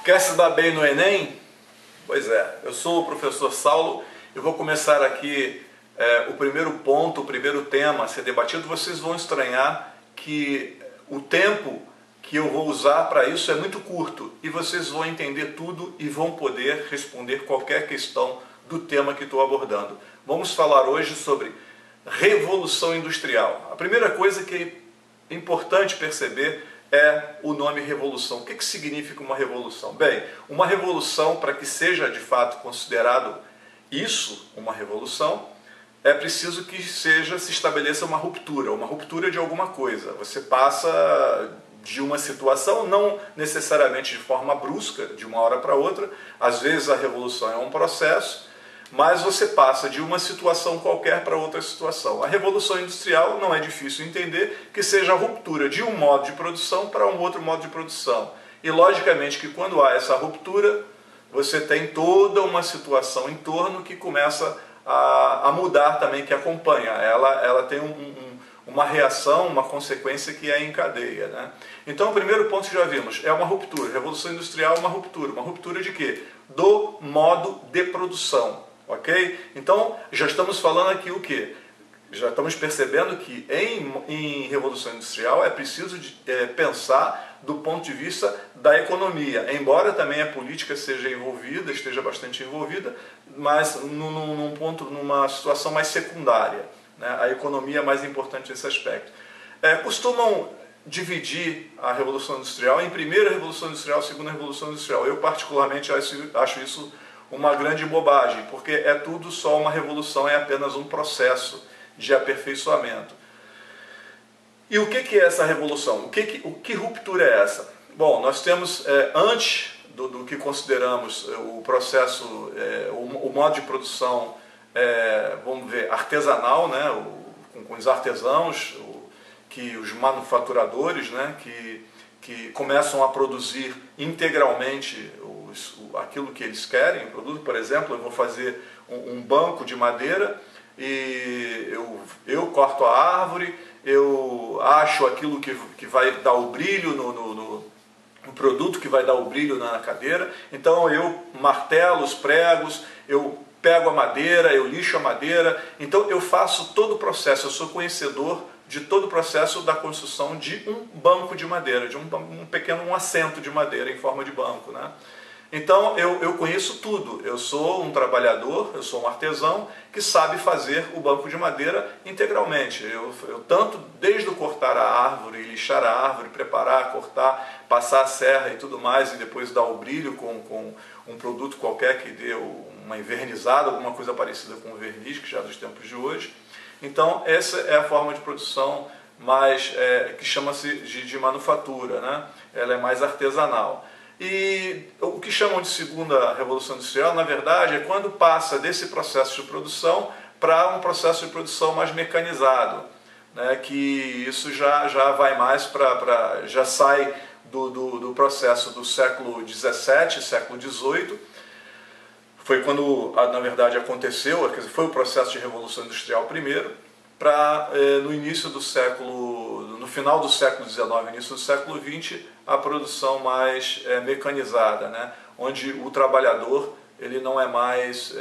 Quer se dar bem no Enem? Pois é, eu sou o professor Saulo e vou começar aqui o primeiro ponto, o primeiro tema a ser debatido. Vocês vão estranhar que o tempo que eu vou usar para isso é muito curto e vocês vão entender tudo e vão poder responder qualquer questão do tema que estou abordando. Vamos falar hoje sobre Revolução Industrial. A primeira coisa que é importante perceber é o nome revolução. O que significa uma revolução? Bem, uma revolução, para que seja de fato considerado isso uma revolução, é preciso que se estabeleça uma ruptura de alguma coisa. Você passa de uma situação, não necessariamente de forma brusca, de uma hora para outra, às vezes a revolução é um processo, mas você passa de uma situação qualquer para outra situação. A Revolução Industrial não é difícil entender que seja a ruptura de um modo de produção para um outro modo de produção. E logicamente que quando há essa ruptura, você tem toda uma situação em torno que começa a mudar também, que acompanha. Ela tem uma reação, uma consequência que é em cadeia, né? Então o primeiro ponto que já vimos é uma ruptura. Revolução Industrial é uma ruptura. Uma ruptura de quê? Do modo de produção. Ok? Então, já estamos falando aqui o quê? Já estamos percebendo que em Revolução Industrial é preciso pensar do ponto de vista da economia, embora também a política esteja bastante envolvida, mas numa situação mais secundária, né? A economia é mais importante nesse aspecto. Costumam dividir a Revolução Industrial em primeira Revolução Industrial, segunda Revolução Industrial. Eu particularmente acho isso uma grande bobagem, porque é tudo só uma revolução, é apenas um processo de aperfeiçoamento. E o que é essa revolução? Que ruptura é essa? Bom, nós temos, antes do que consideramos o processo, o modo de produção, vamos ver, artesanal, né? Com os artesãos, os manufaturadores, né? que começam a produzir integralmente aquilo que eles querem, o produto. Por exemplo, eu vou fazer um banco de madeira e eu corto a árvore, eu acho aquilo que vai dar o brilho no produto, que vai dar o brilho na cadeira. Então eu martelo os pregos, eu pego a madeira, eu lixo a madeira. Então eu faço todo o processo, eu sou conhecedor de todo o processo da construção de um banco de madeira, de um assento de madeira em forma de banco, né? Então eu conheço tudo, eu sou um trabalhador, eu sou um artesão que sabe fazer o banco de madeira integralmente. Eu tanto desde o cortar a árvore, lixar a árvore, preparar, cortar, passar a serra e tudo mais, e depois dar o brilho com um produto qualquer que dê uma envernizada, alguma coisa parecida com o verniz, que já é dos tempos de hoje. Então essa é a forma de produção mais que chama-se de manufatura, né? Ela é mais artesanal. E o que chamam de segunda Revolução Industrial, na verdade, é quando passa desse processo de produção para um processo de produção mais mecanizado, né? Que isso já vai mais já sai do processo do século XVII, século XVIII. Foi quando, na verdade, aconteceu, quer dizer, foi o processo de Revolução Industrial primeiro, para no final do século XIX, início do século XX, a produção mais mecanizada, né? Onde o trabalhador ele não é mais,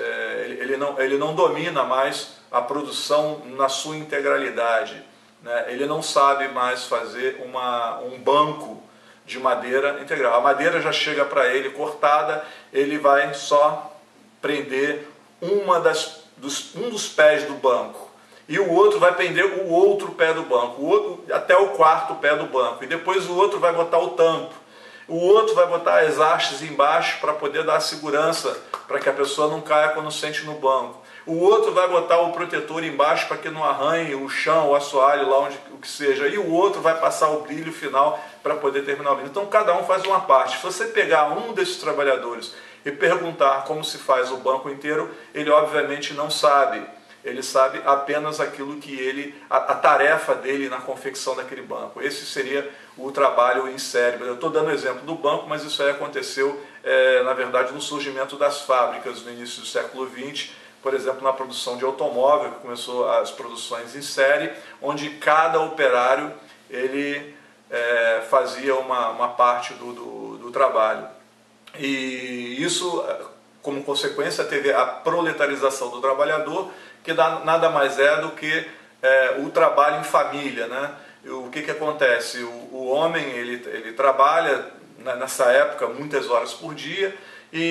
ele não domina mais a produção na sua integralidade, né? Ele não sabe mais fazer um banco de madeira integral. A madeira já chega para ele cortada, ele vai só prender um dos pés do banco. E o outro vai prender o outro pé do banco, o outro até o quarto pé do banco. E depois o outro vai botar o tampo. O outro vai botar as hastes embaixo para poder dar segurança, para que a pessoa não caia quando sente no banco. O outro vai botar o protetor embaixo para que não arranhe o chão, o assoalho, lá onde o que seja. E o outro vai passar o brilho final para poder terminar o brilho. Então cada um faz uma parte. Se você pegar um desses trabalhadores e perguntar como se faz o banco inteiro, ele obviamente não sabe. Ele sabe apenas aquilo que a tarefa dele na confecção daquele banco. Esse seria o trabalho em série. Eu estou dando o exemplo do banco, mas isso aí aconteceu, na verdade, no surgimento das fábricas no início do século XX, por exemplo, na produção de automóvel, que começou as produções em série, onde cada operário ele fazia uma parte do trabalho. E isso, como consequência, teve a proletarização do trabalhador, que nada mais é do que o trabalho em família, né? O que acontece? O homem ele trabalha nessa época muitas horas por dia,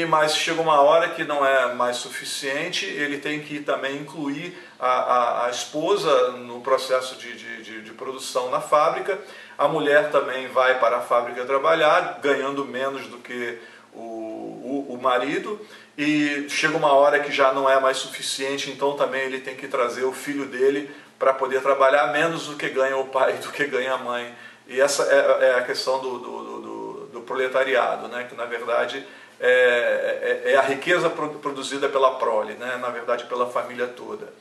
mas chega uma hora que não é mais suficiente, ele tem que também incluir a esposa no processo de produção na fábrica. A mulher também vai para a fábrica trabalhar, ganhando menos do que o marido, e chega uma hora que já não é mais suficiente, então também ele tem que trazer o filho dele para poder trabalhar menos do que ganha o pai, do que ganha a mãe. E essa é a questão do proletariado, né? Que na verdade é a riqueza produzida pela prole, né? Na verdade pela família toda.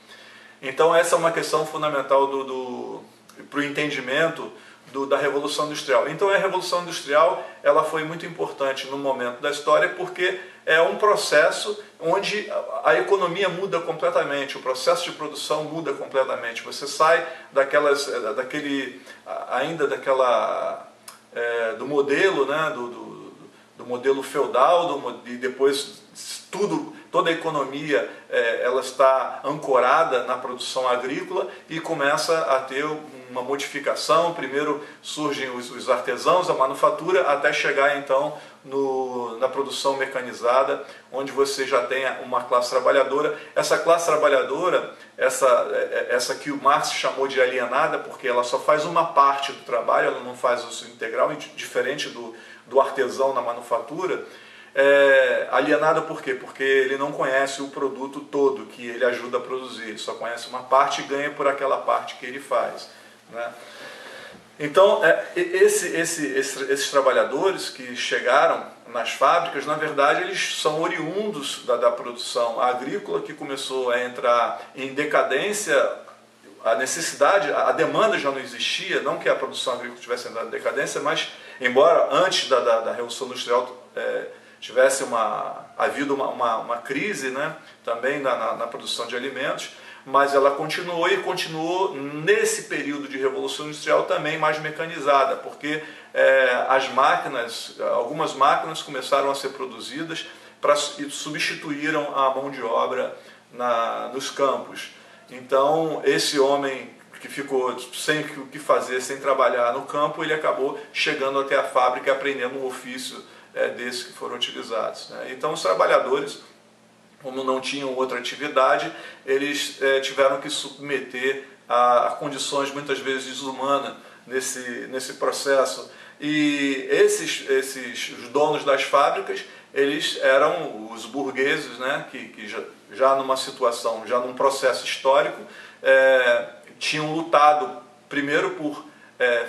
Então essa é uma questão fundamental para o entendimento da Revolução Industrial. Então a Revolução Industrial ela foi muito importante no momento da história, porque é um processo onde a economia muda completamente, o processo de produção muda completamente. Você sai do modelo, né, do modelo feudal, e depois toda a economia ela está ancorada na produção agrícola e começa a ter uma modificação. Primeiro surgem os artesãos, a manufatura, até chegar então na produção mecanizada, onde você já tem uma classe trabalhadora. Essa classe trabalhadora, essa que o Marx chamou de alienada, porque ela só faz uma parte do trabalho, ela não faz isso integral, diferente do artesão na manufatura. Alienado por quê? Porque ele não conhece o produto todo que ele ajuda a produzir, ele só conhece uma parte e ganha por aquela parte que ele faz, né? Então, esses trabalhadores que chegaram nas fábricas, na verdade, eles são oriundos da produção agrícola, que começou a entrar em decadência. A necessidade, a demanda já não existia, não que a produção agrícola tivesse entrado em decadência, mas embora antes da Revolução Industrial tivesse havido uma crise, né, também na produção de alimentos, mas ela continuou e continuou nesse período de Revolução Industrial também mais mecanizada, porque algumas máquinas começaram a ser produzidas e substituíram a mão de obra nos campos. Então esse homem que ficou sem o que fazer, sem trabalhar no campo, ele acabou chegando até a fábrica e aprendendo um ofício desses que foram utilizados, né? Então os trabalhadores, como não tinham outra atividade, eles tiveram que submeter a condições muitas vezes desumanas nesse processo. E os donos das fábricas, eles eram os burgueses, né, que já numa situação, já num processo histórico, tinham lutado primeiro por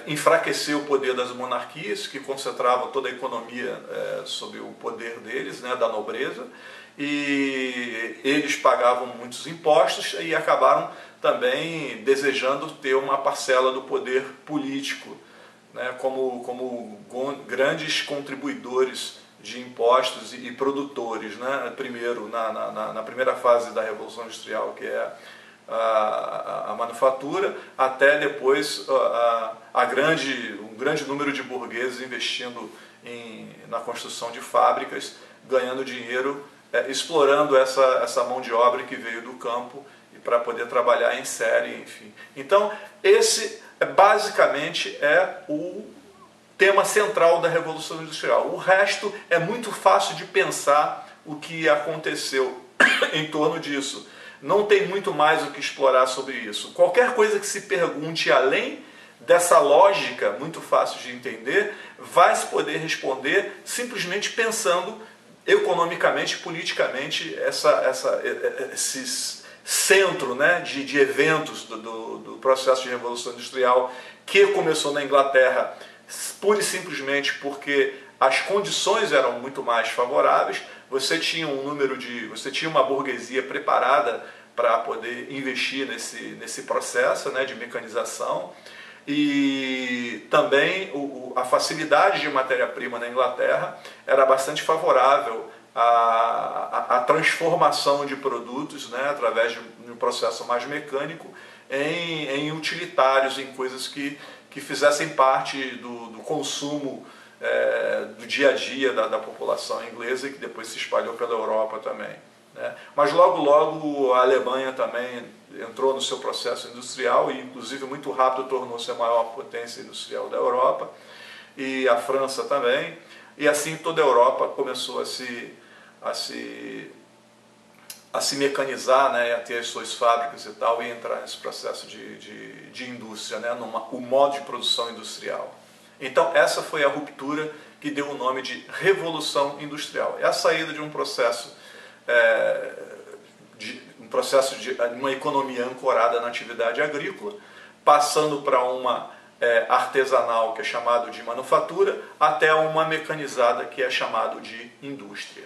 enfraquecer o poder das monarquias, que concentravam toda a economia sob o poder deles, né, da nobreza, e eles pagavam muitos impostos e acabaram também desejando ter uma parcela do poder político, né, como grandes contribuidores de impostos e produtores, né, primeiro na primeira fase da Revolução Industrial, que é a manufatura, até depois um grande número de burgueses investindo na construção de fábricas, ganhando dinheiro, explorando essa mão de obra que veio do campo para poder trabalhar em série, enfim. Então, esse basicamente é o tema central da Revolução Industrial. O resto é muito fácil de pensar o que aconteceu em torno disso. Não tem muito mais o que explorar sobre isso. Qualquer coisa que se pergunte além dessa lógica muito fácil de entender, vai se poder responder simplesmente pensando economicamente, politicamente, esse centro, né, de eventos do processo de Revolução Industrial, que começou na Inglaterra pura e simplesmente porque as condições eram muito mais favoráveis. Você tinha uma burguesia preparada para poder investir nesse processo, né, de mecanização, e também a facilidade de matéria-prima na Inglaterra era bastante favorável à transformação de produtos, né, através de um processo mais mecânico em utilitários, em coisas que fizessem parte do consumo do dia a dia da população inglesa e que depois se espalhou pela Europa também, né? Mas logo a Alemanha também entrou no seu processo industrial e inclusive muito rápido tornou-se a maior potência industrial da Europa, e a França também, e assim toda a Europa começou a se mecanizar, né, a ter as suas fábricas e tal, e entrar nesse processo de indústria, né, o modo de produção industrial. Então essa foi a ruptura que deu o nome de Revolução Industrial. É a saída de um processo de uma economia ancorada na atividade agrícola, passando para uma artesanal, que é chamado de manufatura, até uma mecanizada, que é chamado de indústria.